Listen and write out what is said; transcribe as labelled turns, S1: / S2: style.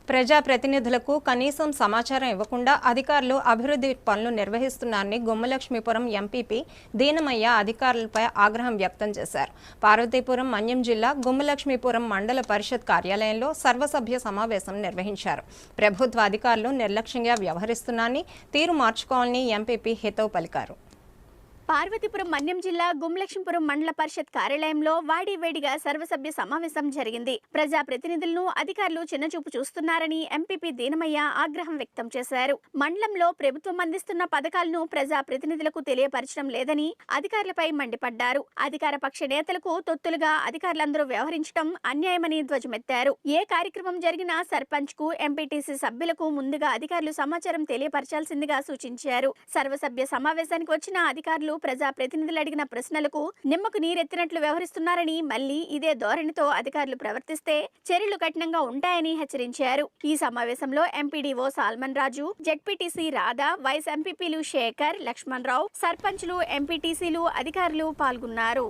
S1: ప్రజాప్రతినిధులకు కనీసం సమాచారం ఇవ్వకుండా అధికారులు అభివృద్ధి పనులు నిర్వహిస్తున్నారని గుమ్మలక్ష్మీపురం ఎంపీపీ దీనమయ్య అధికారులపై ఆగ్రహం వ్యక్తం చేశారు. పార్వతీపురం మన్యం జిల్లా గుమ్మలక్ష్మీపురం మండల పరిషత్ కార్యాలయంలో సర్వసభ్య సమావేశం నిర్వహించారు. ప్రభుత్వ అధికారులు నిర్లక్ష్యంగా వ్యవహరిస్తున్నారని, తీరు మార్చుకోవాలని ఎంపీపీ హితవు పలికారు.
S2: పార్వతీపురం మన్యం జిల్లా గుమ్మలక్ష్మీపురం మండల పరిషత్ కార్యాలయంలో వాడివేడిగా సర్వసభ్య సమావేశం జరిగింది. ప్రజాప్రతినిధులను అధికారులు చిన్నచూపు చూస్తున్నారని ఎంపీపీ దీనమయ్య ఆగ్రహం వ్యక్తం చేశారు. మండలంలో ప్రభుత్వం అందిస్తున్న పథకాలను ప్రజాప్రతినిధులకు తెలియపరచడం లేదని అధికారులపై మండిపడ్డారు. అధికార పక్ష నేతలకు తొత్తులుగా అధికారులందరూ వ్యవహరించడం అన్యాయమని ధ్వజమెత్తారు. ఏ కార్యక్రమం జరిగినా సర్పంచ్ కు, ఎంపీటీసీ సభ్యులకు ముందుగా అధికారులు సమాచారం తెలియపరచాల్సిందిగా సూచించారు. సర్వసభ్య సమావేశానికి వచ్చిన అధికారులు ప్రజాప్రతినిధులు అడిగిన ప్రశ్నలకు నిమ్మకు నీరెత్తినట్లు వ్యవహరిస్తున్నారని, మళ్లీ ఇదే ధోరణితో అధికారులు ప్రవర్తిస్తే చర్యలు కఠినంగా ఉంటాయని హెచ్చరించారు. ఈ సమావేశంలో ఎంపీడీఓ సాల్మన్ రాజు, జెడ్పీటీసీ రాధా, వైస్ ఎంపీపీలు శేఖర్, లక్ష్మణరావు, సర్పంచ్లు, ఎంపీటీసీలు, అధికారులు పాల్గొన్నారు.